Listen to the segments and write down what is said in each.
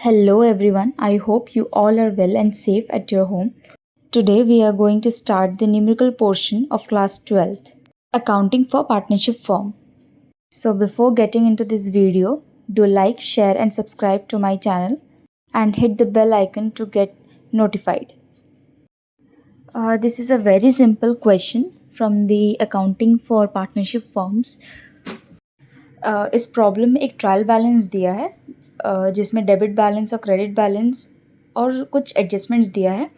Hello everyone, I hope you all are well and safe at your home. Today we are going to start the numerical portion of class 12th, accounting for partnership firm. So before getting into this video, do like, share and subscribe to my channel and hit the bell icon to get notified. This is a very simple question from the accounting for partnership firms. इस problem में एक trial balance दिया है जिसमें debit balance और credit balance और कुछ adjustments दिया है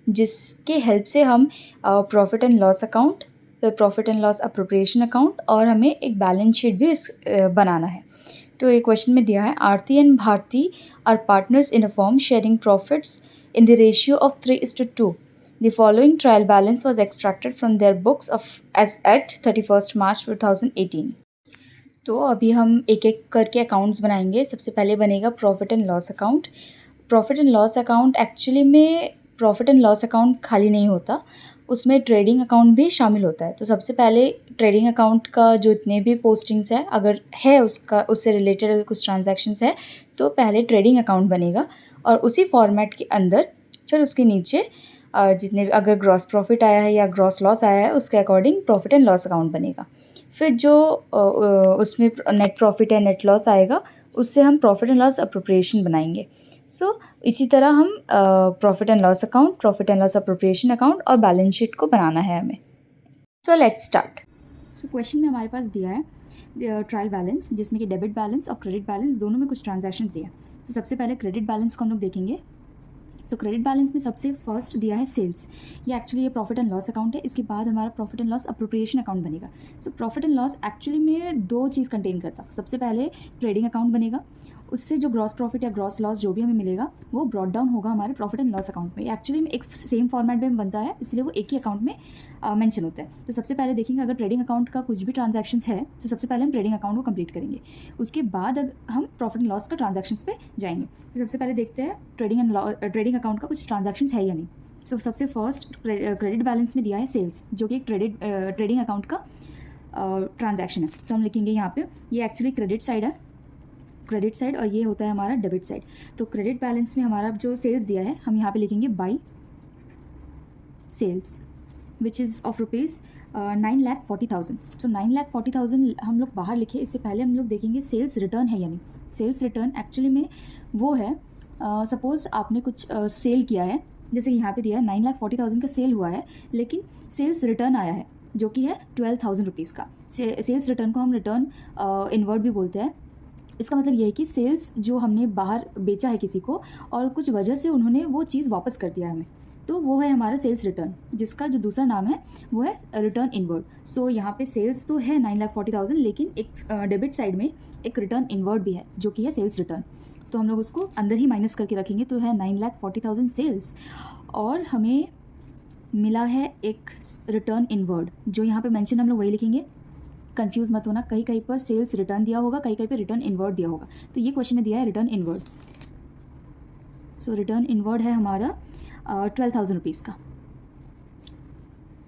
जिसके हेल्प से हम प्रॉफिट एंड लॉस अकाउंट, फिर profit and loss appropriation account और हमें एक बैलेंस शीट भी बनाना है. तो ये क्वेश्चन में दिया है Aarti and Bharti are partners in a firm sharing profits in the ratio of 3:2. The following trial balance was extracted from their books as at 31st March 2018. तो अभी हम एक एक करके अकाउंट्स बनाएंगे. सबसे पहले बनेगा profit and loss account. Profit and loss account actually में प्रॉफिट एंड लॉस अकाउंट खाली नहीं होता, उसमें ट्रेडिंग अकाउंट भी शामिल होता है. तो सबसे पहले ट्रेडिंग अकाउंट का जो इतने भी पोस्टिंग्स है अगर है उसका उससे रिलेटेड अगर कुछ ट्रांजैक्शंस है तो पहले ट्रेडिंग अकाउंट बनेगा और उसी फॉर्मेट के अंदर फिर उसके नीचे जितने भी अगर ग्रॉस प्रॉफिट आया है या ग्रॉस लॉस आया है उसके according profit and loss account बनेगा. फिर जो उसमें नेट प्रॉफिट या नेट लॉस आएगा उससे हम प्रॉफिट एंड लॉस अप्रोप्रिएशन बनाएंगे. सो इसी तरह हम profit and loss account, profit and loss appropriation account और बैलेंस शीट को बनाना है हमें. So let's start. So question में हमारे पास दिया है ट्रायल बैलेंस जिसमें कि डेबिट बैलेंस और क्रेडिट बैलेंस दोनों में कुछ ट्रांजैक्शंस दिया है. तो सबसे पहले क्रेडिट बैलेंस को हम लोग देखेंगे. तो क्रेडिट बैलेंस में सबसे फर्स्ट दिया है सेल्स. ये एक्चुअली ये प्रॉफिट एंड लॉस अकाउंट है. इसके बाद हमारा profit and loss appropriation account बनेगा. So profit and loss actually में दो चीज़ कंटेन करता है. सबसे पहले ट्रेडिंग अकाउंट बनेगा, उससे जो ग्रॉस प्रॉफिट या ग्रॉस लॉस जो भी हमें मिलेगा वो ब्रॉट डाउन होगा हमारे प्रॉफिट एंड लॉस अकाउंट में. एक्चुअली में एक सेम फॉर्मेट में बनता है इसलिए वो एक ही अकाउंट में मेंशन होता है. तो सबसे पहले देखेंगे अगर ट्रेडिंग अकाउंट का कुछ भी ट्रांजैक्शंस है तो सबसे पहले हम ट्रेडिंग अकाउंट को कंप्लीट करेंगे. उसके बाद हम प्रॉफिट एंड लॉस का ट्रांजैक्शंस पे जाएंगे. तो सबसे पहले देखते हैं ट्रेडिंग अकाउंट का कुछ ट्रांजैक्शंस है या नहीं. सो सबसे फर्स्ट क्रेडिट बैलेंस में दिया है सेल्स जो कि एक ट्रेडिंग अकाउंट का ट्रांजैक्शन है. तो हम लिखेंगे यहाँ पे ये एक्चुअली क्रेडिट साइड है, क्रेडिट साइड, और ये होता है हमारा डेबिट साइड. तो क्रेडिट बैलेंस में हमारा जो सेल्स दिया है हम यहाँ पे लिखेंगे by cells which is of rupees 9,40,000. सो 9,40,000 हम लोग बाहर लिखे. इससे पहले हम लोग देखेंगे सेल्स रिटर्न है या नहीं. सेल्स रिटर्न एक्चुअली में वो है सपोज़ आपने कुछ सेल किया है, जैसे यहाँ पे दिया है 9,40,000 का सेल हुआ है लेकिन सेल्स रिटर्न आया है जो कि है 12,000 रुपीज़ का. सेल्स रिटर्न को हम रिटर्न इनवर्ड भी बोलते हैं. इसका मतलब ये है कि सेल्स जो हमने बाहर बेचा है किसी को और कुछ वजह से उन्होंने वो चीज़ वापस कर दिया हमें, तो वो है हमारा सेल्स रिटर्न, जिसका जो दूसरा नाम है वो है रिटर्न इनवर्ड. सो यहाँ पे सेल्स तो है 9,40,000 लेकिन एक डेबिट साइड में एक रिटर्न इनवर्ड भी है जो कि है सेल्स रिटर्न. तो हम लोग उसको अंदर ही माइनस करके रखेंगे. तो है 9,40,000 सेल्स और हमें मिला है एक रिटर्न इनवर्ड जो यहाँ पे मेंशन हम लोग वही लिखेंगे. कंफ्यूज मत होना, कहीं कहीं पर सेल्स रिटर्न दिया होगा, कहीं कहीं पर रिटर्न इनवर्ड दिया होगा. तो ये क्वेश्चन में दिया है रिटर्न इनवर्ड. सो रिटर्न इनवर्ड है हमारा 12,000 रुपीज़ का.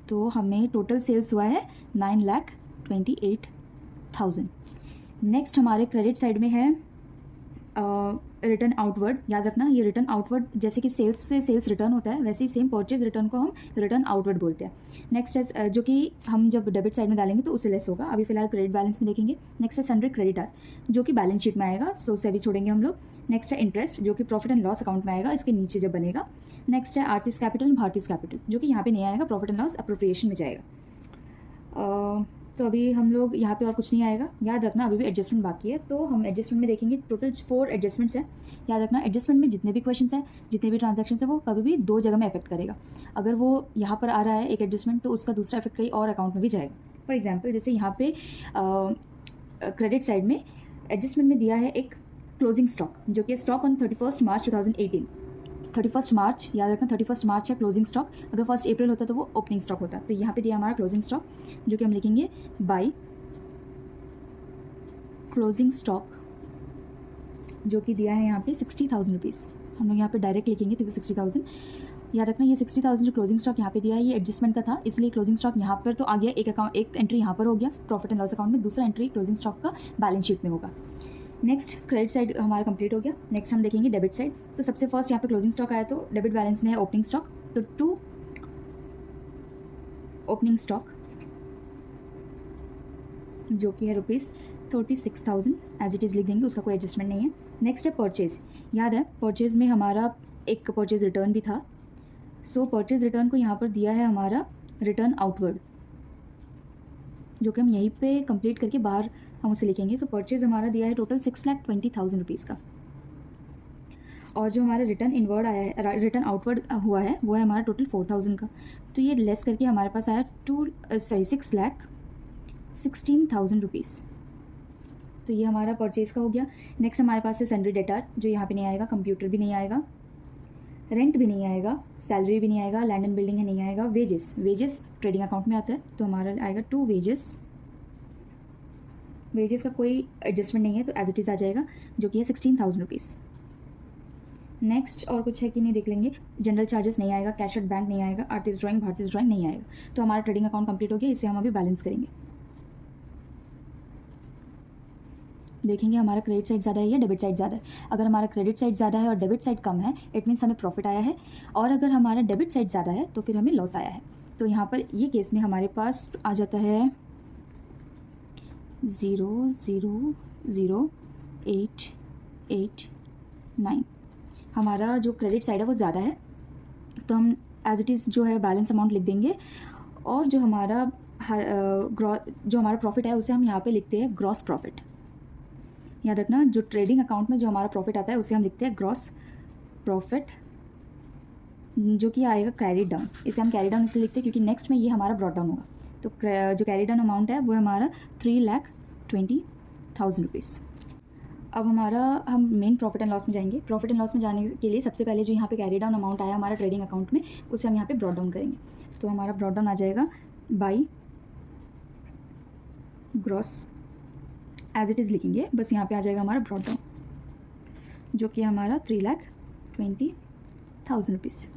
तो हमें टोटल सेल्स हुआ है 9,28,000. नेक्स्ट हमारे क्रेडिट साइड में है रिटर्न आउटवर्ड. याद रखना ये रिटर्न आउटवर्ड जैसे कि सेल्स से सेल्स रिटर्न होता है वैसे ही सेम परचेज रिटर्न को हम रिटर्न आउटवर्ड बोलते हैं. नेक्स्ट है जो कि हम जब डेबिट साइड में डालेंगे तो उससे लेस होगा. अभी फिलहाल क्रेडिट बैलेंस में देखेंगे. नेक्स्ट है सन्ड्री क्रेडिटर जो कि बैलेंस शीट में आएगा, सो उसे अभी छोड़ेंगे हम लोग. नेक्स्ट है इंटरेस्ट जो कि प्रॉफिट एंड लॉस अकाउंट में आएगा, इसके नीचे जब बनेगा. नेक्स्ट है आरतीस कैपिटल एंड भारतीस कैपिटल जो कि यहाँ पे नहीं आएगा, प्रॉफिट एंड लॉस अप्रोप्रिएशन में जाएगा. तो अभी हम लोग यहाँ पे और कुछ नहीं आएगा. याद रखना अभी भी एडजस्टमेंट बाकी है. तो हम एडजस्टमेंट में देखेंगे टोटल 4 एडजस्टमेंट्स हैं. याद रखना एडजस्टमेंट में जितने भी क्वेश्चंस हैं, जितने भी ट्रांजैक्शंस हैं वो कभी भी 2 जगह में इफेक्ट करेगा. अगर वो यहाँ पर आ रहा है एक एडजस्टमेंट तो उसका दूसरा इफेक्ट कहीं और अकाउंट में भी जाएगा. फॉर एग्जाम्पल जैसे यहाँ पे क्रेडिट साइड में एडजस्टमेंट में दिया है एक क्लोजिंग स्टॉक जो कि stock on 31st March 2018. 31st मार्च याद रखना 31st मार्च है क्लोजिंग स्टॉक. अगर 1st अप्रैल होता तो वो ओपनिंग स्टॉक होता. तो यहाँ पे दिया हमारा क्लोजिंग स्टॉक जो कि हम लिखेंगे बाई क्लोजिंग स्टॉक जो कि दिया है यहाँ पे 60,000 रुपीज़. हम लोग यहाँ पे डायरेक्ट लिखेंगे तो 60,000. याद रखना ये 60,000 जो क्लोजिंग स्टॉक यहाँ पे दिया है ये एडजस्टमेंट का था, इसलिए क्लोजिंग स्टॉक यहाँ पर तो आ गया. एक एंट्री यहाँ पर हो गया प्रॉफिट एंड लॉस अकाउंट में, दूसरा एंट्री क्लोजिंग स्टॉक का बैलेंस शीट में होगा. नेक्स्ट क्रेडिट साइड हमारा कंप्लीट हो गया। नेक्स्ट हम देखेंगे डेबिट साइड। तो सबसे फर्स्ट यहाँ पे क्लोजिंग स्टॉक आया, तो डेबिट बैलेंस में है ओपनिंग स्टॉक, तो 2 ओपनिंग स्टॉक जो कि है ₹36,000 एज इट इज़ लिख देंगे, उसका कोई एडजस्टमेंट नहीं है। नेक्स्ट है परचेज़। याद है परचेज़ में हमारा एक परचेज़ रिटर्न भी था, सो परचेज़ रिटर्न को यहाँ पर दिया है हमारा रिटर्न आउटवर्ड, जो कि हम यहीं पे कंप्लीट करके बाहर हम उसे लिखेंगे। सो परचेज़ हमारा दिया है टोटल 6,20,000 का, और जो हमारा रिटर्न इनवर्ड आया है, रिटर्न आउटवर्ड हुआ है, वो है हमारा टोटल 4,000 का। तो ये लेस करके हमारे पास आया 6,16,000 तो ये हमारा परचेज़ का हो गया। नेक्स्ट हमारे पास है सैलरी डेटार, जो यहाँ पे नहीं आएगा, कंप्यूटर भी नहीं आएगा, रेंट भी नहीं आएगा, सैलरी भी नहीं आएगा, लैंड एंड बिल्डिंग है नहीं आएगा। वेजेस ट्रेडिंग अकाउंट में आता है, तो हमारा आएगा 2 वेजेस का कोई एडजस्टमेंट नहीं है, तो एज इट इज़ आ जाएगा, जो कि है 16,000 नेक्स्ट और कुछ है कि नहीं देख लेंगे। जनरल चार्जेस नहीं आएगा, कैश एट बैंक नहीं आएगा, आर्टिस्ट ड्राइंग, भारतीय ड्राइंग नहीं आएगा। तो हमारा ट्रेडिंग अकाउंट कंप्लीट हो गया, इसे हम अभी बैलेंस करेंगे। देखेंगे हमारा क्रेडिट साइड ज़्यादा है या डेबिट साइड ज़्यादा है। अगर हमारा क्रेडिट साइड ज़्यादा है और डेबिट साइड कम है, इट मीन्स हमें प्रॉफिट आया है, और अगर हमारा डेबिट साइड ज़्यादा है तो फिर हमें लॉस आया है। तो यहाँ पर ये केस में हमारे पास आ जाता है 0,0,0,889। हमारा जो क्रेडिट साइड है वो ज़्यादा है, तो हम एज इट इज़ जो है बैलेंस अमाउंट लिख देंगे, और जो हमारा प्रॉफिट है उसे हम यहाँ पे लिखते हैं ग्रॉस प्रॉफिट। याद रखना, जो ट्रेडिंग अकाउंट में जो हमारा प्रॉफिट आता है उसे हम लिखते हैं ग्रॉस प्रॉफिट, जो कि आएगा कैरी डाउन। इसे हम कैरी डाउन इसलिए लिखते हैं क्योंकि नेक्स्ट में ये हमारा ब्रॉट डाउन होगा। तो जो कैरी डाउन अमाउंट है वो हमारा 3,20,000 अब हम मेन प्रॉफिट एंड लॉस में जाएंगे। प्रॉफिट एंड लॉस में जाने के लिए सबसे पहले जो यहाँ पे कैरी डाउन अमाउंट आया हमारा ट्रेडिंग अकाउंट में, उसे हम यहाँ पे ब्रॉट डाउन करेंगे। तो हमारा ब्रॉट डाउन आ जाएगा by gross, as it is लिखेंगे, बस यहाँ पे आ जाएगा हमारा ब्रॉट डाउन, जो कि हमारा 3,20,000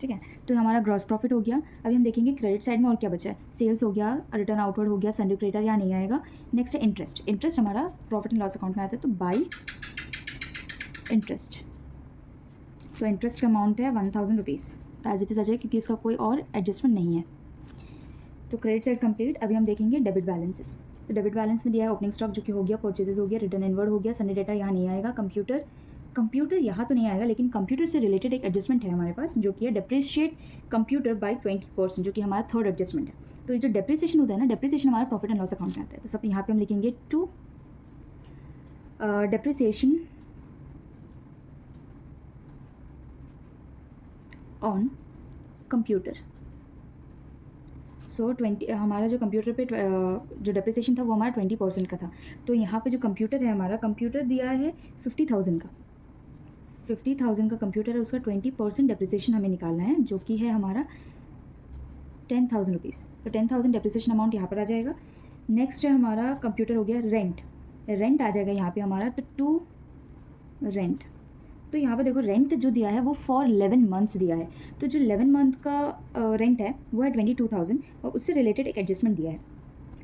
ठीक है। तो हमारा ग्रॉस प्रॉफिट हो गया। अभी हम देखेंगे क्रेडिट साइड में और क्या बचा है। सेल्स हो गया, रिटर्न आउटवर्ड हो गया, सन्ड्री क्रेडिटर यहाँ नहीं आएगा। नेक्स्ट है इंटरेस्ट। इंटरेस्ट हमारा प्रॉफिट एंड लॉस अकाउंट में आता है, तो बाई इंटरेस्ट। तो इंटरेस्ट का अमाउंट है 1,000 तो एज इट इज़ आ जाए, क्योंकि इसका कोई और एडजस्टमेंट नहीं है। तो क्रेडिट साइड कंप्लीट। अभी हम देखेंगे डेबिट बैलेंसेस। तो डेबिट बैलेंस में दिया है ओपनिंग स्टॉक, जो कि हो गया, परचेजेस हो गया, रिटर्न इनवर्ड हो गया, सन्ड्री डेटा यहाँ नहीं आएगा, कंप्यूटर यहाँ तो नहीं आएगा, लेकिन कंप्यूटर से रिलेटेड एक एडजस्टमेंट है हमारे पास, जो कि है डेप्रिशिएट कंप्यूटर बाय 20%, जो कि हमारा थर्ड एडजस्टमेंट है। तो ये जो डेप्रिसिएशन होता है ना, डेप्रिसिएशन हमारा प्रॉफिट एंड लॉस अकाउंट में आता है। तो सब यहाँ पे हम लिखेंगे 2 डेप्रिसिएशन ऑन कंप्यूटर। सो 20 हमारा जो कंप्यूटर पे जो डेप्रिसिएशन था वो हमारा 20% का था। तो यहाँ पे जो कंप्यूटर है हमारा, कंप्यूटर दिया है 50,000 का, 50,000 का कंप्यूटर है, उसका 20% डेप्रिसिएशन हमें निकालना है, जो कि है हमारा 10,000 तो 10,000 डेप्रिसिएशन अमाउंट यहाँ पर आ जाएगा। नेक्स्ट है हमारा कंप्यूटर हो गया रेंट आ जाएगा यहाँ पे हमारा, तो 2 रेंट। तो यहाँ पे देखो रेंट जो दिया है वो फॉर 11 मंथ्स दिया है, तो जो 11 मंथ का रेंट है वो है 22,000, और उससे रिलेटेड एक एडजस्टमेंट दिया है।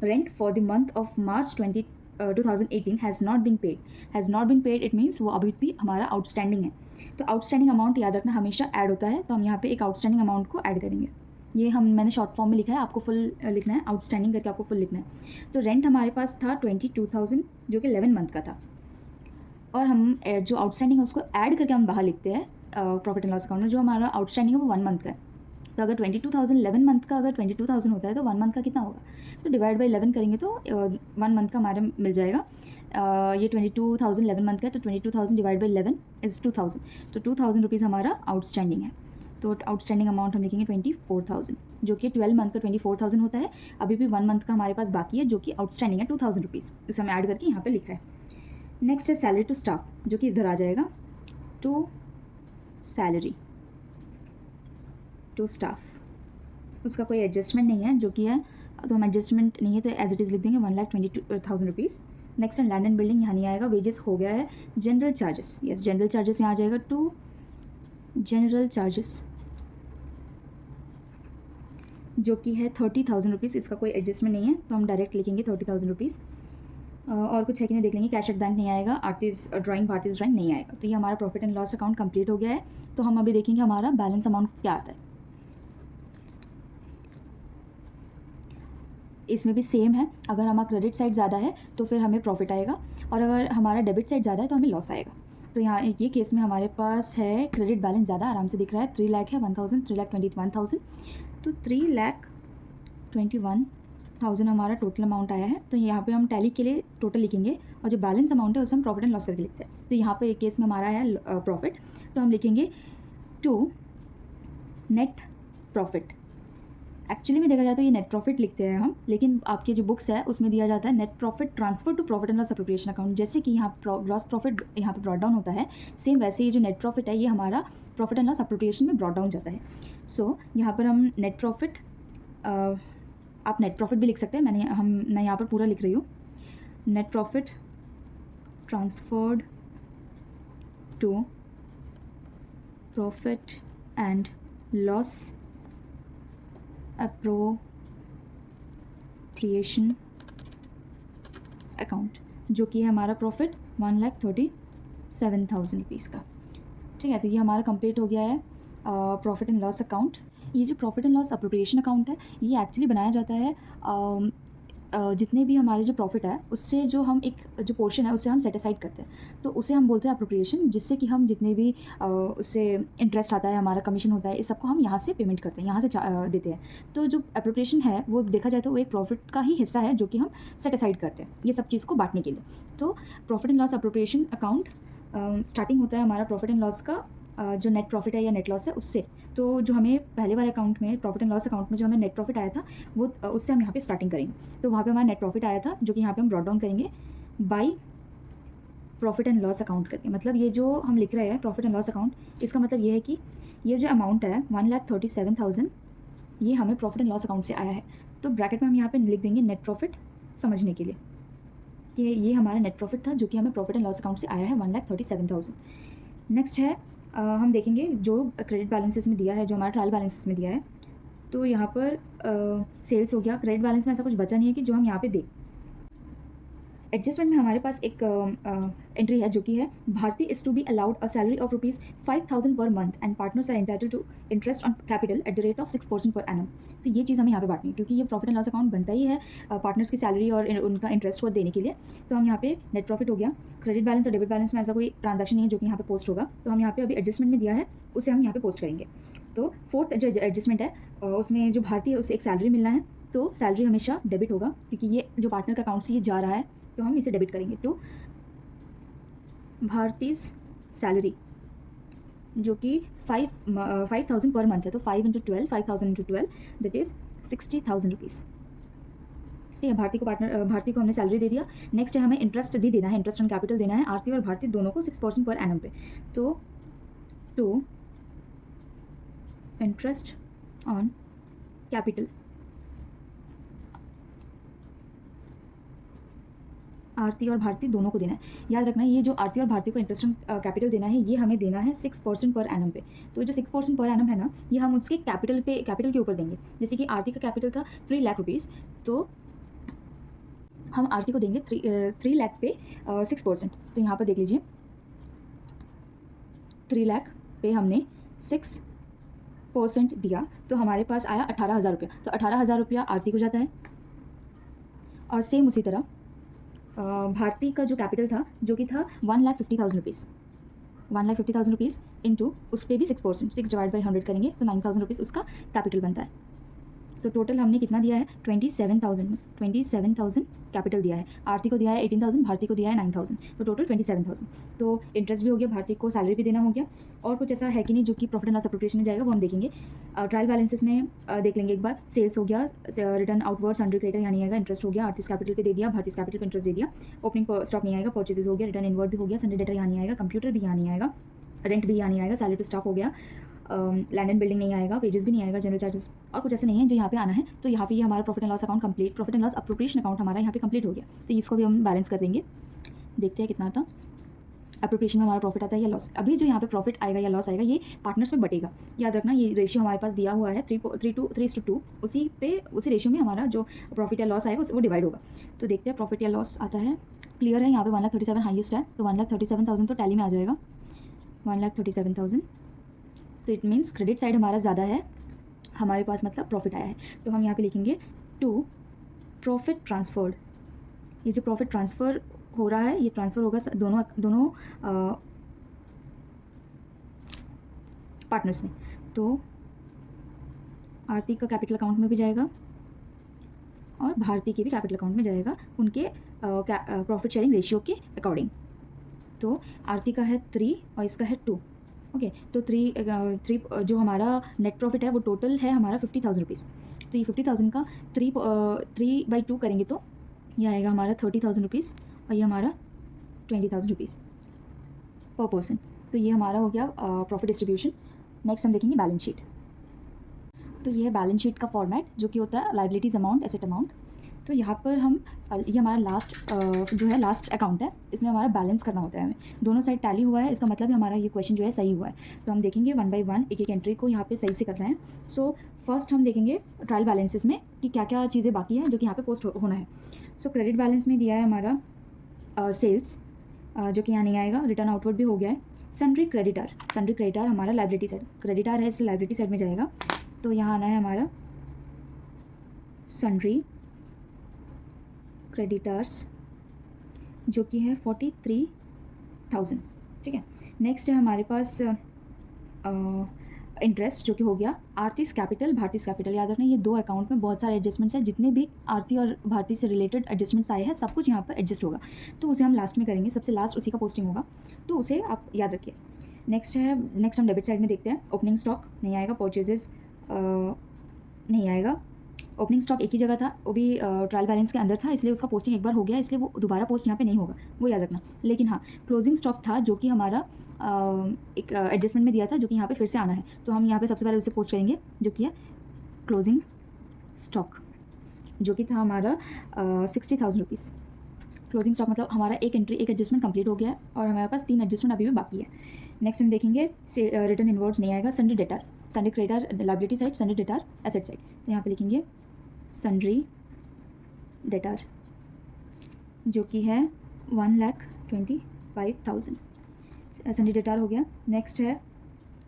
Rent for the month of March 2018 has not been paid, it means वो अभी भी हमारा आउटस्टैंडिंग है। तो आउटस्टैंडिंग अमाउंट याद रखना हमेशा ऐड होता है, तो हम यहाँ पे एक आउटस्टैंडिंग अमाउंट को ऐड करेंगे। ये मैंने शॉर्ट फॉर्म में लिखा है, आपको फुल लिखना है, आउटस्टैंडिंग करके आपको फुल लिखना है। तो रेंट हमारे पास था 22,000, जो कि 11 मंथ का था, और हम जो आउटस्टैंडिंग है उसको ऐड करके हम बाहर लिखते हैं प्रॉफिट एंड लॉस अकाउंट में। जो हमारा आउटस्टैंडिंग है वो 1 मंथ का है, तो अगर 22,000 11 मंथ का अगर 22,000 होता है तो 1 मंथ का कितना होगा, तो डिवाइड बाई 11 करेंगे तो 1 मंथ का हमारा मिल जाएगा। ये 22,000 11 मंथ का है, तो 22,000 डिवाइड बाई 11 इज़ 2,000, तो 2,000 रुपीज़ हमारा आउटस्टैंडिंग है। तो आउटस्टैंडिंग अमाउंट हम लिखेंगे 24,000, जो कि 12 मंथ का 24,000 होता है। अभी भी 1 मंथ का हमारे पास बाकी है, जो कि आउटस्टैंडिंग है 2,000 रुपीज़, उसे हमें ऐड करके यहाँ पे लिखा है। नेक्स्ट है सैलरी टू स्टाफ, जो कि इधर आ जाएगा, टू सैलरी टू स्टाफ, उसका कोई एडजस्टमेंट नहीं है, जो कि है, तो हम एडजस्टमेंट नहीं है तो एज इट इज़ लिख देंगे 1,22,000 रुपीज़। नेक्स्ट है लैंड एंड बिल्डिंग, यहाँ नहीं आएगा, वेजेस हो गया है। General charges, yes general charges यहाँ आ जाएगा, 2 जनरल चार्जेस, जो कि है 30,000 रुपीज़, इसका कोई एडजस्टमेंट नहीं है, तो हम डायरेक्ट लिखेंगे 30,000 रुपीज़। और कुछ है कि नहीं देख लेंगे। कैश एट बैंक नहीं आएगा, आर्टिस्ट ड्राइंग नहीं आएगा। तो ये हमारा profit and loss account complete हो गया है। तो हम अभी देखेंगे हमारा बैलेंस अमाउंट क्या आता है। इसमें भी सेम है, अगर हमारा क्रेडिट साइड ज़्यादा है तो फिर हमें प्रॉफिट आएगा, और अगर हमारा डेबिट साइड ज़्यादा है तो हमें लॉस आएगा। तो यहाँ ये केस में हमारे पास है क्रेडिट बैलेंस ज़्यादा, आराम से दिख रहा है 3 लाख है, 1000, 3,21,000। तो 3,21,000 हमारा टोटल अमाउंट आया है। तो यहाँ पे हम टैली के लिए टोटल लिखेंगे, और जो बैलेंस अमाउंट है उसे हम प्रॉफिट एंड लॉस करके लिखते हैं। तो यहाँ पे एक केस में हमारा है प्रॉफिट, तो हम लिखेंगे टू नेट प्रॉफिट। एक्चुअली में देखा जाए तो ये नेट प्रॉफिट लिखते हैं हम, लेकिन आपके जो बुक्स है उसमें दिया जाता है net profit transfer to profit and loss appropriation account. जैसे कि यहाँ ग्रॉस प्रॉफिट यहाँ पे ब्रॉट डाउन होता है, सेम वैसे ही जो नेट प्रॉफिट है ये हमारा प्रॉफिट एंड लॉस अप्रोप्रिएशन में ब्रॉट डाउन जाता है। सो यहाँ पर हम नेट प्रॉफिट, आप नेट प्रॉफिट भी लिख सकते हैं, मैं यहाँ पर पूरा लिख रही हूँ। Net profit transferred to profit and loss appropriation account, जो कि है हमारा प्रॉफिट 1,37,000 रुपीज़ का। ठीक है, तो ये हमारा कंप्लीट हो गया है प्रॉफिट एंड लॉस अकाउंट। ये जो profit and loss appropriation account है ये एक्चुअली बनाया जाता है जितने भी हमारे जो प्रॉफिट है उससे जो हम एक जो पोर्शन है उसे हम सेट असाइड करते हैं, तो उसे हम बोलते हैं अप्रोप्रिएशन, जिससे कि हम जितने भी उससे इंटरेस्ट आता है, हमारा कमीशन होता है, इस सबको हम यहाँ से पेमेंट करते हैं, यहाँ से देते हैं। तो जो अप्रोप्रिएशन है वो देखा जाए तो वो एक प्रॉफिट का ही हिस्सा है जो कि हम सेट असाइड करते हैं ये सब चीज़ को बांटने के लिए। तो profit and loss appropriation account starting होता है हमारा प्रॉफिट एंड लॉस का जो नेट प्रॉफिट है या नेट लॉस है उससे। तो जो हमें पहले वाले अकाउंट में प्रॉफिट एंड लॉस अकाउंट में जो हमें नेट प्रॉफिट आया था वो उससे हम यहाँ पे स्टार्टिंग करेंगे। तो वहाँ पे हमारा नेट प्रॉफिट आया था जो कि यहाँ पे हम ब्रॉट डाउन करेंगे by profit and loss account करके। मतलब ये जो हम लिख रहे हैं प्रॉफिट एंड लॉस अकाउंट, इसका मतलब ये है कि ये जो अमाउंट है 1,37,000 ये हमें प्रॉफिट एंड लॉस अकाउंट से आया है। तो ब्रैकेट में हम यहाँ पे लिख देंगे नेट प्रॉफिट समझने के लिए कि ये हमारा नेट प्रॉफिट था जो कि हमें प्रॉफिट एंड लॉस अकाउंट से आया है 1,37,000। नेक्स्ट है हम देखेंगे जो क्रेडिट बैलेंसेस में दिया है, जो हमारा ट्रायल बैलेंसेस में दिया है। तो यहाँ पर सेल्स हो गया, क्रेडिट बैलेंस में ऐसा कुछ बचा नहीं है कि जो हम यहाँ पे दें। एडजस्टमेंट में हमारे पास एक एंट्री है जो कि है Bharti is to be allowed a salary of ₹5,000 per month and partners are entitled to interest on capital at the rate of 6% per annum. तो ये चीज़ हमें यहाँ पे बांटनी है क्योंकि ये प्रॉफिट एंड लॉस अकाउंट बनता ही है पार्टनर्स की सैलरी और उनका इंटरेस्ट को देने के लिए। तो हम यहाँ पे नेट प्रॉफिट हो गया, क्रेडिट बैलेंस और डेबिट बैलेंस में ऐसा कोई ट्रांजैक्शन नहीं है जो कि यहाँ पे पोस्ट होगा। तो हम यहाँ पे अभी एडजस्टमेंट में दिया है उसे हम यहाँ पे पोस्ट करेंगे। तो फोर्थ जो एडजस्टमेंट है उसमें जो भारती है उसे एक सैलरी मिलना है, तो सैलरी हमेशा डेबिट होगा क्योंकि ये जो पार्टनर का अकाउंट से ये जा रहा है, तो हम इसे डेबिट करेंगे टू भारतीज सैलरी जो कि 5,000 पर मंथ है। तो 5 × 12 5,000 × 12 दैट इज 60,000 रुपीज़। ठीक है, भारती को हमने सैलरी दे दिया। नेक्स्ट है हमें इंटरेस्ट भी देना है, इंटरेस्ट ऑन कैपिटल देना है आरती और भारती दोनों को 6% पर एनम पे। तो टू इंटरेस्ट ऑन कैपिटल आरती और भारती दोनों को देना है। याद रखना ये जो आरती और भारती को इंटरेस्ट ऑन कैपिटल देना है ये हमें देना है 6% पर एनम पे। तो जो 6% पर एनम है ना ये हम उसके कैपिटल के ऊपर देंगे। जैसे कि आरती का कैपिटल था 3 लाख रुपीज़, तो हम आरती को देंगे 3 लाख पे 6%। तो यहाँ पर देख लीजिए 3 लाख पे हमने 6% दिया तो हमारे पास आया 18,000 रुपया। तो 18,000 रुपया आरती को जाता है, और सेम उसी तरह भारती का जो कैपिटल था जो कि था 1,50,000 रुपीज़, 1,50,000 रुपीज़ इंटू उस पर भी 6%, 6 डिवाइड बाई 100 करेंगे तो 9,000 रुपीज़ उसका कैपिटल बनता है। तो टोटल हमने कितना दिया है 27,000 कैपिटल दिया है। आरती को दिया है 18,000, भारती को दिया है 9,000, तो टोटल 27,000। तो इंटरेस्ट भी हो गया, भारती को सैलरी भी देना हो गया, और कुछ ऐसा है कि नहीं जो कि प्रॉफिट एंड लॉस अप्रोप्रिएशन में जाएगा वो हम देखेंगे। ट्रायल बैलेंसेस में देख लेंगे एक बार। सेल्स हो गया, रिटर्न आउटवर्ड सन्ड्री क्रेडिटर यहाँ नहीं आएगा, इंटरेस्ट हो गया, आरती कैपिटल पे दे दिया, भारती कैपिटल पे इंटरेस्ट दे दिया, ओपनिंग स्टॉक नहीं आएगा, परचेजेस हो गया, रिटर्न इनवर्ड भी हो गया, सन्डे डेटर यहाँ नहीं आएगा, कंप्यूटर भी यहाँ नहीं आएगा, रेंट भी यहाँ नहीं आएगा, सैलरी टू स्टाफ हो गया, लैंड एंड बिल्डिंग नहीं आएगा, पेजेस भी नहीं आएगा, जनरल चार्जेस और कुछ ऐसे नहीं है जो यहाँ पे आना है। तो यहाँ पे ये हमारा profit and loss account complete, profit and loss appropriation account हमारा यहाँ पे कंप्लीट हो गया। तो इसको भी हम बैलेंस कर देंगे, देखते हैं कितना था। अप्रोप्रिएशन में हमारा प्रॉफिट आता है या लॉस। अभी जो यहाँ पे प्रॉफिट आएगा या लॉस आएगा ये पार्टनर्स में बटेगा। याद रखना ये रेशियो हमारे पास दिया हुआ है 3:2, उसी रेशियो में हमारा जो प्रॉफिट या लॉस आएगा वो डिवाइड होगा। तो देखते हैं प्रॉफिट या लॉस आता है। क्लियर है, यहाँ पे 1,37,000 हाईएस्ट है, तो 1,37,000 तो टैली में आ जाएगा 1,37,000। तो इट मीन्स क्रेडिट साइड हमारा ज़्यादा है हमारे पास, मतलब प्रॉफिट आया है। तो हम यहाँ पे लिखेंगे टू प्रॉफिट ट्रांसफर्ड। ये जो प्रॉफिट ट्रांसफ़र हो रहा है ये ट्रांसफ़र होगा दोनों पार्टनर्स में। तो आरती का कैपिटल अकाउंट में भी जाएगा और भारती के भी कैपिटल अकाउंट में जाएगा, उनके प्रॉफिट शेयरिंग रेशियो के अकॉर्डिंग। तो आरती का है 3 और इसका है 2। ओके, तो 3 जो हमारा नेट प्रॉफिट है वो टोटल है हमारा 50,000 रुपीज़। तो ये 50,000 का 3/2 करेंगे तो ये आएगा हमारा 30,000 रुपीज़ और ये हमारा 20,000 रुपीज़ पर पर्सन। तो ये हमारा हो गया प्रॉफिट डिस्ट्रीब्यूशन। नेक्स्ट हम देखेंगे बैलेंस शीट। तो ये है बैलेंस शीट का फॉर्मेट जो कि होता है लाइबिलिटीज़ अमाउंट, एसेट अमाउंट। तो यहाँ पर हम ये हमारा लास्ट अकाउंट है, इसमें हमारा बैलेंस करना होता है हमें। दोनों साइड टैली हुआ है, इसका मतलब हमारा ये क्वेश्चन जो है सही हुआ है। तो हम देखेंगे 1 बाय 1 एक एंट्री को यहाँ पे सही से करना है। सो फर्स्ट हम देखेंगे ट्रायल बैलेंसेस में कि क्या क्या चीज़ें बाकी हैं जो कि यहाँ पे पोस्ट होना है। सो क्रेडिट बैलेंस में दिया है हमारा सेल्स जो कि यहाँ नहीं आएगा, रिटर्न आउटवर्ड भी हो गया है। सन्ड्री क्रेडिटर हमारा लाइबिलिटी साइड, क्रेडिटर है इसलिए लाइबिलिटी साइड में जाएगा। तो यहाँ आना है हमारा सन्ड्री क्रेडिटर्स जो कि है 43,000। ठीक है, नेक्स्ट है हमारे पास इंटरेस्ट जो कि हो गया आरतीस कैपिटल, भारतीस कैपिटल। याद रखना ये दो अकाउंट में बहुत सारे एडजस्टमेंट्स हैं, जितने भी आरती और भारती से रिलेटेड एडजस्टमेंट्स आए हैं सब कुछ यहाँ पर एडजस्ट होगा। तो उसे हम लास्ट में करेंगे, सबसे लास्ट उसी का पोस्टिंग होगा, तो उसे आप याद रखिए। नेक्स्ट हम डेबिट साइड में देखते हैं। ओपनिंग स्टॉक नहीं आएगा, परचेजेस नहीं आएगा। ओपनिंग स्टॉक एक ही जगह था, वो भी ट्रायल बैलेंस के अंदर था, इसलिए उसका पोस्टिंग एक बार हो गया, इसलिए वो दोबारा पोस्ट यहाँ पे नहीं होगा, वो याद रखना। लेकिन हाँ, क्लोजिंग स्टॉक था जो कि हमारा एक एडजस्टमेंट में दिया था, जो कि यहाँ पे फिर से आना है। तो हम यहाँ पे सबसे पहले उसे पोस्ट करेंगे जो कि है क्लोजिंग स्टॉक, जो कि था हमारा 60,000 रुपीज़। क्लोजिंग स्टॉक मतलब हमारा एक एंट्री एक एडजस्टमेंट कंप्लीट हो गया है और हमारे पास 3 एडजस्टमेंट अभी भी बाकी है। नेक्स्ट हम देखेंगे रिटर्न इनवर्ड्स नहीं आएगा। Sundry debtor, sundry creditor liability side, sundry debtor asset side. तो यहाँ पे लिखेंगे सन्ड्री डेटर जो कि है 1,25,000। सन्ड्री डेटर हो गया। नेक्स्ट है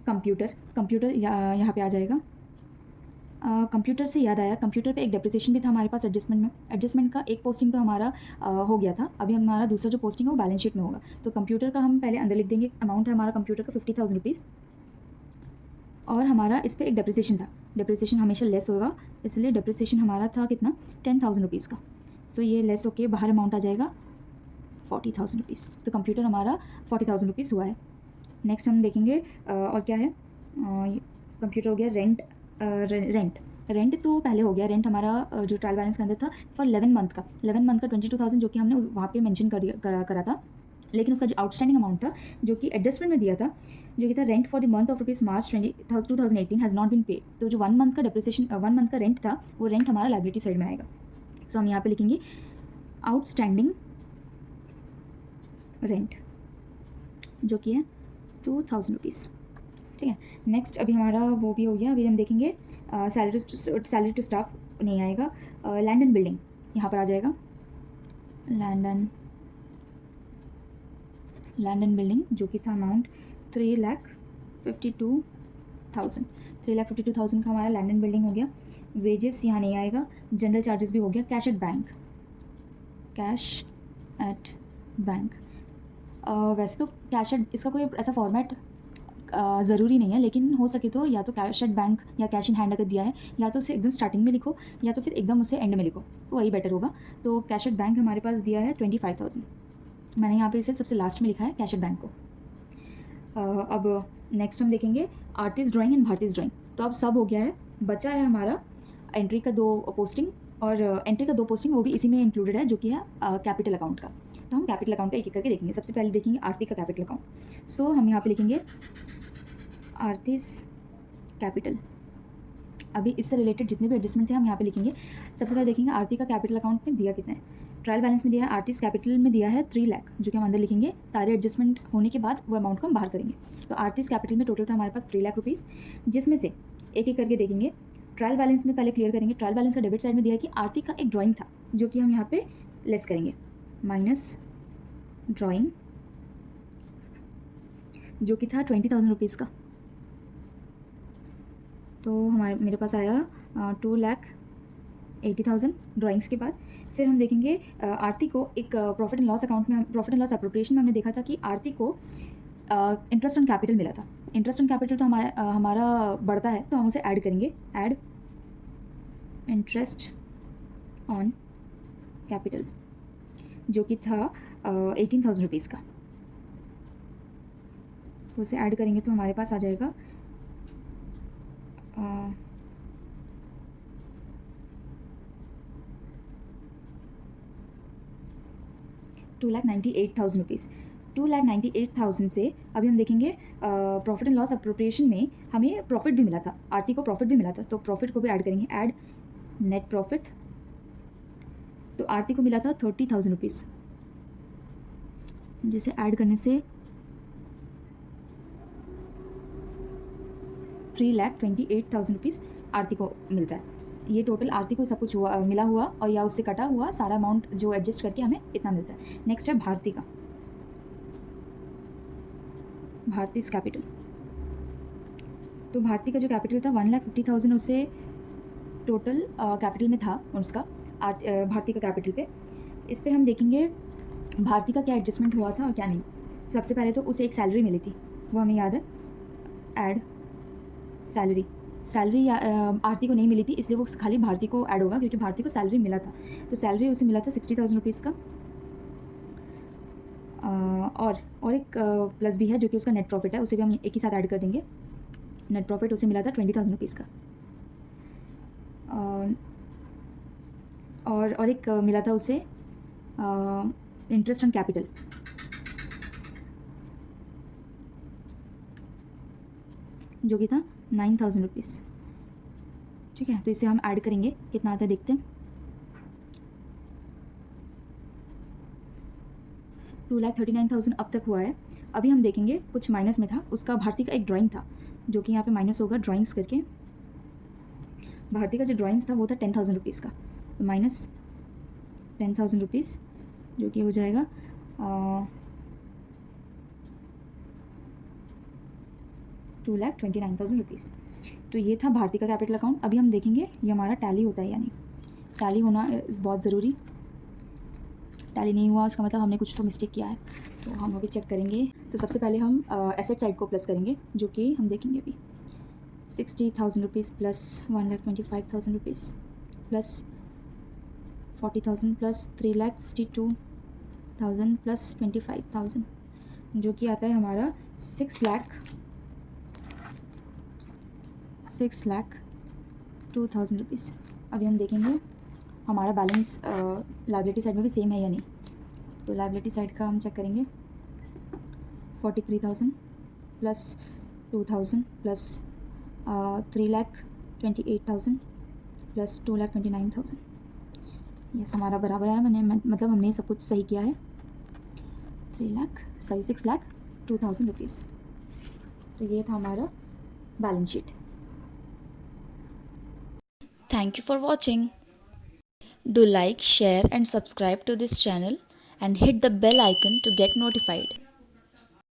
कंप्यूटर यहाँ पे आ जाएगा। कंप्यूटर से याद आया, कंप्यूटर पे एक डेप्रिसिएशन भी था हमारे पास एडजस्टमेंट में। एडजस्टमेंट का एक पोस्टिंग तो हमारा हो गया था, अभी हमारा दूसरा जो पोस्टिंग है वो बैलेंस शीट में होगा। तो कंप्यूटर का हम पहले अंदर लिख देंगे। अमाउंट है हमारा कंप्यूटर का 50,000 रुपीज़ और हमारा इस पर एक डेप्रिसिएशन था। डेप्रिसिएशन हमेशा लेस होगा, इसलिए डेप्रिसिएशन हमारा था कितना 10,000 रुपीज़ का। तो ये लेस होके बाहर अमाउंट आ जाएगा 40,000 रुपीज़। तो कंप्यूटर हमारा 40,000 रुपीज़ हुआ है। नेक्स्ट हम देखेंगे और क्या है, कंप्यूटर हो गया। रेंट तो पहले हो गया। रेंट हमारा जो ट्रायल बैलेंस के अंदर था फॉर 11 मंथ का 22,000 जो कि हमने वहाँ पे मेंशन करा था। लेकिन उसका जो आउटस्टैंडिंग अमाउंट था जो कि एडजस्टमेंट में दिया था, जो कि था rent for the month of rupees March 2018 has not been paid. तो जो 1 मंथ का डेप्रिसिएशन 1 मंथ का रेंट था वो रेंट हमारा लायबिलिटी साइड में आएगा। सो हम यहाँ पे लिखेंगे आउटस्टैंडिंग रेंट जो कि है 2,000 रुपीज़। ठीक है, नेक्स्ट अभी हमारा वो भी हो गया। अभी हम देखेंगे सैलरी टू स्टाफ नहीं आएगा। लैंड एंड बिल्डिंग यहाँ पर आ जाएगा। लैंड एंड बिल्डिंग जो कि था अमाउंट 3,52,000। 3,52,000 का हमारा लैंड एंड बिल्डिंग हो गया। वेजेस यहाँ नहीं आएगा। जनरल चार्जेस भी हो गया। कैश एट बैंक वैसे तो कैश एट, इसका कोई ऐसा फॉर्मेट ज़रूरी नहीं है, लेकिन हो सके तो या तो कैश एट बैंक या कैश इन हैंड अगर दिया है, या तो उसे एकदम स्टार्टिंग में लिखो या तो फिर एकदम उसे एंड में लिखो, तो वही बेटर होगा। तो कैश एट बैंक हमारे पास दिया है 25,000। मैंने यहाँ पे इसे सबसे लास्ट में लिखा है कैश एट बैंक को। अब नेक्स्ट हम देखेंगे आर्टिस्ट ड्राइंग एंड भारतीज ड्राइंग। तो अब सब हो गया है, बचा है हमारा एंट्री का 2 पोस्टिंग, और एंट्री का 2 पोस्टिंग वो भी इसी में इंक्लूडेड है जो कि है कैपिटल अकाउंट का। तो हम कैपिटल अकाउंट का एक एक करके देखेंगे। सबसे पहले देखेंगे आरती का कैपिटल अकाउंट। सो हम यहाँ पे लिखेंगे आरतीस कैपिटल। अभी इससे रिलेटेड जितने भी एडजस्टमेंट थे हम यहाँ पे लिखेंगे। सबसे पहले देखेंगे आरती का कैपिटल अकाउंट में दिया कितना है। ट्रायल बैलेंस में दिया है, आरतीस कैपिटल में दिया है 3 लाख, जो कि हम अंदर लिखेंगे, सारे एडजस्टमेंट होने के बाद वो अमाउंट को हम बाहर करेंगे। तो आरतीस कैपिटल में टोटल था हमारे पास 3 लाख रुपीज़, जिसमें से एक एक करके देखेंगे। ट्रायल बैलेंस में पहले क्लियर करेंगे। ट्रायल बैलेंस का डेबिट साइड में दिया है कि आरती का एक ड्राइंग था, जो कि हम यहाँ पे लेस करेंगे, माइनस ड्राइंग, जो कि था 20,000 रुपीज़ का। तो मेरे पास आया 2,80,000 ड्राइंग्स के बाद। फिर हम देखेंगे आरती को एक प्रॉफिट एंड लॉस अकाउंट में, प्रॉफिट एंड लॉस अप्रोप्रिएशन में हमने देखा था कि आरती को इंटरेस्ट ऑन कैपिटल मिला था। इंटरेस्ट ऑन कैपिटल तो हमारा बढ़ता है, तो हम उसे ऐड करेंगे, ऐड इंटरेस्ट ऑन कैपिटल, जो कि था 18,000 रुपीज़ का। तो उसे ऐड करेंगे तो हमारे पास आ जाएगा 2,98,000 रुपीज़। 2,98,000 से अभी हम देखेंगे प्रॉफिट एंड लॉस अप्रोप्रिएशन में हमें प्रॉफिट भी मिला था, आरती को प्रॉफिट भी मिला था, तो प्रॉफिट को भी ऐड करेंगे, ऐड नेट प्रॉफिट। तो आरती को मिला था 30,000 रुपीज़, जिसे ऐड करने से 3,28,000 रुपीज़ आरती को मिलता है। ये टोटल आरती को सब कुछ हुआ, मिला हुआ और या उससे कटा हुआ सारा अमाउंट जो एडजस्ट करके हमें इतना मिलता है। नेक्स्ट है भारती का, भारतीज कैपिटल। तो भारती का जो कैपिटल था 1,50,000 उसे टोटल कैपिटल में था उसका, भारती का कैपिटल पे। इस पर हम देखेंगे भारती का क्या एडजस्टमेंट हुआ था और क्या नहीं। सबसे पहले तो उसे एक सैलरी मिली थी, वो हमें याद है, ऐड सैलरी। सैलरी आरती को नहीं मिली थी, इसलिए वो खाली भारती को ऐड होगा, क्योंकि भारती को सैलरी मिला था। तो सैलरी उसे मिला था 60,000 रुपीज़ का। और एक प्लस भी है, जो कि उसका नेट प्रॉफिट है, उसे भी हम एक ही साथ ऐड कर देंगे। नेट प्रॉफिट उसे मिला था 20,000 रुपीज़ का। और एक मिला था उसे इंटरेस्ट ऑन कैपिटल, जो कि था 9,000 रुपीज़। ठीक है, तो इसे हम ऐड करेंगे, कितना आता है देखते हैं। 2,39,000 अब तक हुआ है। अभी हम देखेंगे कुछ माइनस में था, उसका भारती का एक ड्राइंग था, जो कि यहाँ पे माइनस होगा ड्राइंग्स करके। भारती का जो ड्राइंग्स था वो था 10,000 रुपीज़ का, तो माइनस 10,000 रुपीज़, जो कि हो जाएगा 2,29,000 रुपीज़। तो ये था भारती का कैपिटल अकाउंट। अभी हम देखेंगे ये हमारा टैली होता है या नहीं। टैली होना इज़ बहुत ज़रूरी। टैली नहीं हुआ उसका मतलब हमने कुछ तो मिस्टेक किया है, तो हम अभी चेक करेंगे। तो सबसे पहले हम एसेट साइड को प्लस करेंगे, जो कि हम देखेंगे अभी। 60,000 rupees plus 1,25,000 rupees plus 40,000 plus 3,52,000 plus 25,000, जो कि आता है हमारा 6,02,000 रुपीज़। अभी हम देखेंगे हमारा बैलेंस लायबिलिटी साइड में भी सेम है या नहीं। तो लायबिलिटी साइड का हम चेक करेंगे, 43,000 प्लस 2,000 प्लस 3,28,000 प्लस 2,29,000। यस, हमारा बराबर है, मतलब हमने सब कुछ सही किया है। 6,02,000 रुपीज़। तो ये था हमारा balance sheet. Thank you for watching. Do like, share and subscribe to this channel and hit the bell icon to get notified.